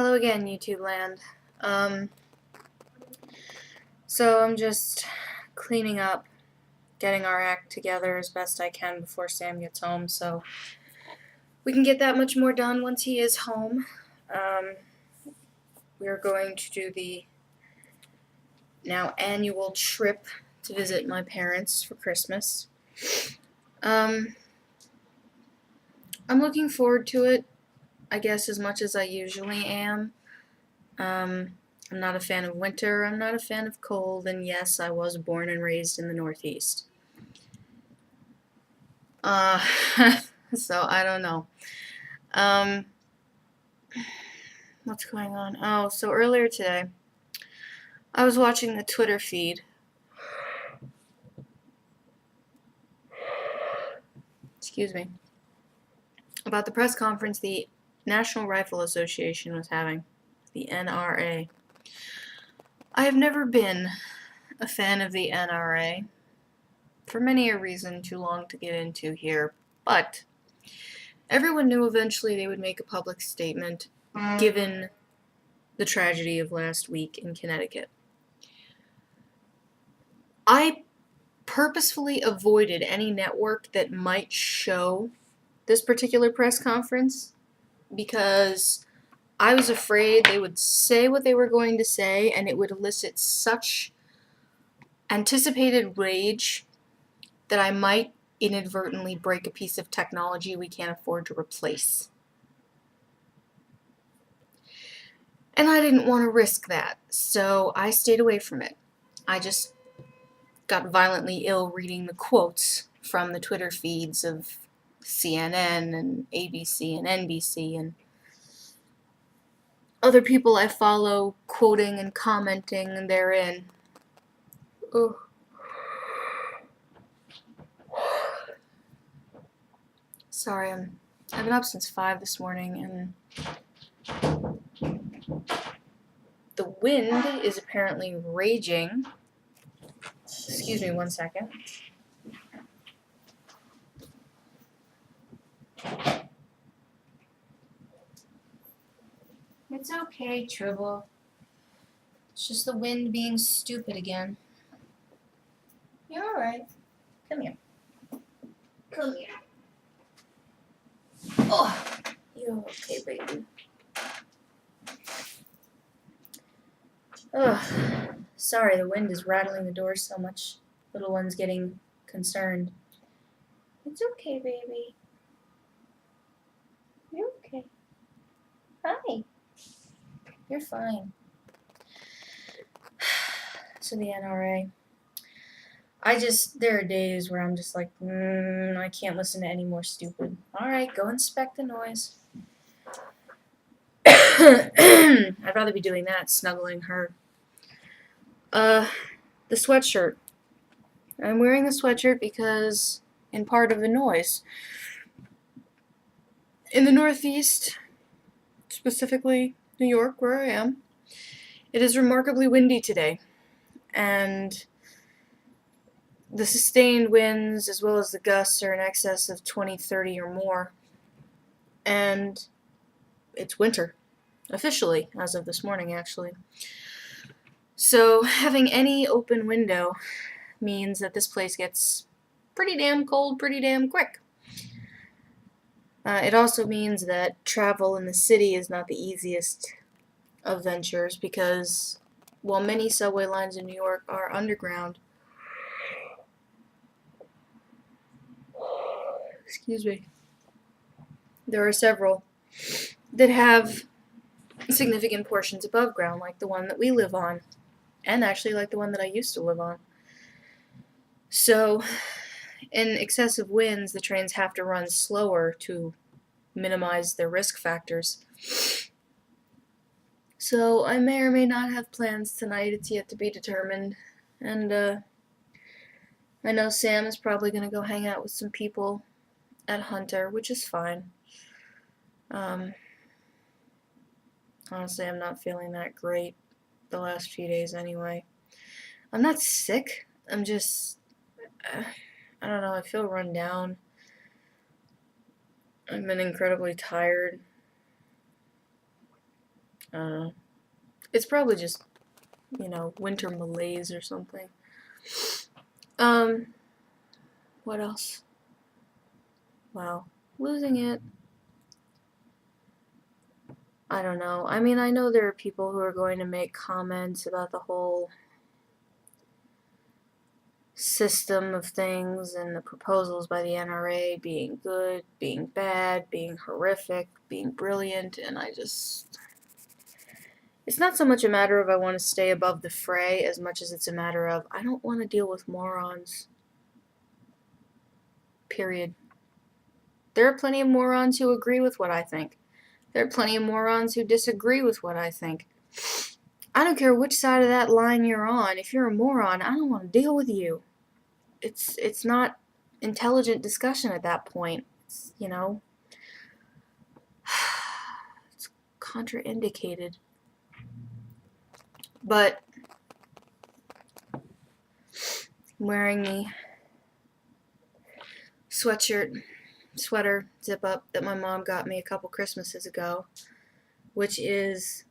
Hello again, YouTube land. So I'm just cleaning up, getting our act together as best I can before Sam gets home, so we can get that much more done once he is home. We're going to do the now annual trip to visit my parents for Christmas. I'm looking forward to it, I guess, as much as I usually am. I'm not a fan of winter, I'm not a fan of cold, and yes, I was born and raised in the Northeast. So I don't know. What's going on? Oh, so earlier today, I was watching the Twitter feed. Excuse me. About the press conference the National Rifle Association was having, the NRA. I have never been a fan of the NRA, for many a reason too long to get into here, but everyone knew eventually they would make a public statement given the tragedy of last week in Connecticut. I purposefully avoided any network that might show this particular press conference because I was afraid they would say what they were going to say and it would elicit such anticipated rage that I might inadvertently break a piece of technology we can't afford to replace. And I didn't want to risk that, so I stayed away from it. I just got violently ill reading the quotes from the Twitter feeds of CNN and ABC and NBC and other people I follow quoting and commenting therein. Ugh. Sorry, I've been up since 5 this morning and the wind is apparently raging. Excuse me 1 second. It's okay, Tribble. It's just the wind being stupid again. You're alright. Come here. Come here. Oh, you're okay, baby. Ugh. Sorry, the wind is rattling the doors so much. Little one's getting concerned. It's okay, baby. You're okay. Hi. You're fine. So the NRA. There are days where I'm just like, I can't listen to any more stupid. Alright, go inspect the noise. I'd rather be doing that, snuggling her. The sweatshirt. I'm wearing the sweatshirt because, in part of the noise. In the Northeast, specifically New York, where I am, it is remarkably windy today. And the sustained winds, as well as the gusts, are in excess of 20, 30 or more. And it's winter, officially, as of this morning, actually. So having any open window means that this place gets pretty damn cold pretty damn quick. It also means that travel in the city is not the easiest of ventures because while many subway lines in New York are underground, excuse me, there are several that have significant portions above ground, like the one that we live on, and actually like the one that I used to live on. So, in excessive winds, the trains have to run slower to minimize their risk factors. So, I may or may not have plans tonight. It's yet to be determined. And, I know Sam is probably going to go hang out with some people at Hunter, which is fine. Honestly, I'm not feeling that great the last few days anyway. I'm not sick. I'm just, I don't know, I feel run down. I've been incredibly tired. It's probably just, winter malaise or something. What else? Wow. Losing it. I don't know. I mean, I know there are people who are going to make comments about the whole system of things and the proposals by the NRA being good, being bad, being horrific, being brilliant, and it's not so much a matter of I want to stay above the fray as much as it's a matter of I don't want to deal with morons. Period. There are plenty of morons who agree with what I think. There are plenty of morons who disagree with what I think. I don't care which side of that line you're on. If you're a moron, I don't want to deal with you. It's not intelligent discussion at that point. It's contraindicated. But I'm wearing the sweater zip up that my mom got me a couple Christmases ago, which is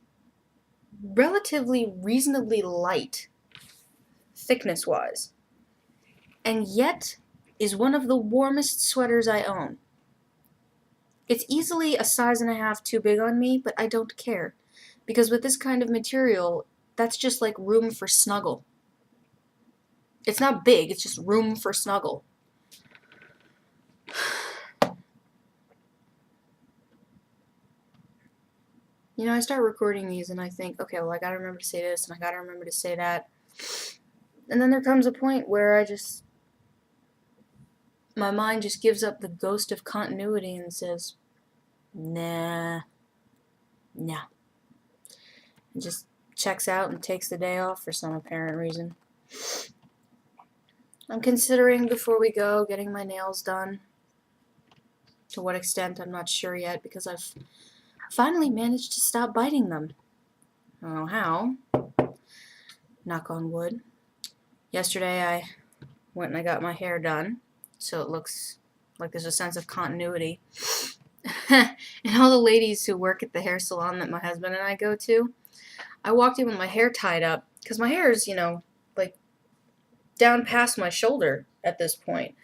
relatively reasonably light thickness wise, and yet is one of the warmest sweaters I own. It's easily a size and a half too big on me, but I don't care, because with this kind of material, that's just like room for snuggle. It's not big, it's just room for snuggle. I start recording these and I think, okay, well, I gotta remember to say this and I gotta remember to say that. And then there comes a point where my mind just gives up the ghost of continuity and says, nah. And just checks out and takes the day off for some apparent reason. I'm considering, before we go, getting my nails done. To what extent, I'm not sure yet, because I've finally managed to stop biting them. I don't know how. Knock on wood. Yesterday I went and I got my hair done, so it looks like there's a sense of continuity. And all the ladies who work at the hair salon that my husband and I go to, I walked in with my hair tied up, because my hair is, like down past my shoulder at this point.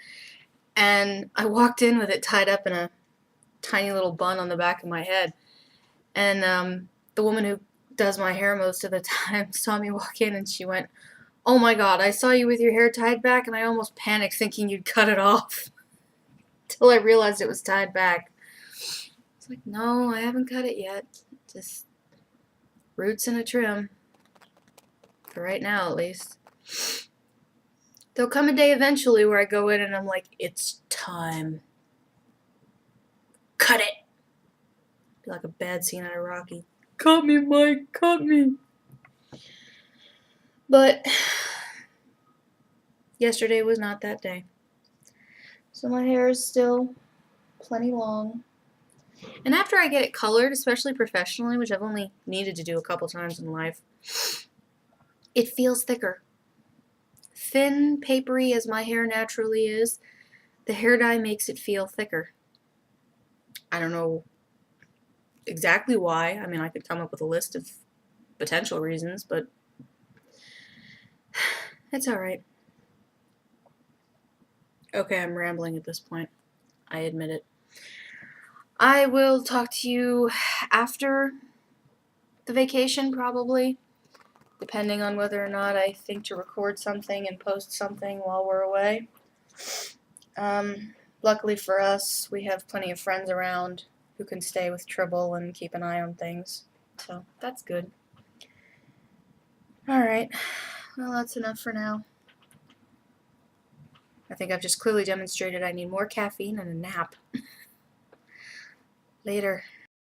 And I walked in with it tied up in a tiny little bun on the back of my head. And the woman who does my hair most of the time saw me walk in and she went, "Oh my God, I saw you with your hair tied back and I almost panicked thinking you'd cut it off." Till I realized it was tied back. It's like, no, I haven't cut it yet. Just roots and a trim. For right now, at least. There'll come a day eventually where I go in and I'm like, it's time. Cut it! Be like a bad scene out of Rocky. Cut me, Mike, cut me! But yesterday was not that day. So my hair is still plenty long. And after I get it colored, especially professionally, which I've only needed to do a couple times in life, it feels thicker. Thin, papery as my hair naturally is, the hair dye makes it feel thicker. I don't know exactly why. I mean, I could come up with a list of potential reasons, but it's alright. Okay, I'm rambling at this point. I admit it. I will talk to you after the vacation, probably, depending on whether or not I think to record something and post something while we're away. Luckily for us, we have plenty of friends around who can stay with Tribble and keep an eye on things, so that's good. Alright, well, that's enough for now. I think I've just clearly demonstrated I need more caffeine and a nap. Later.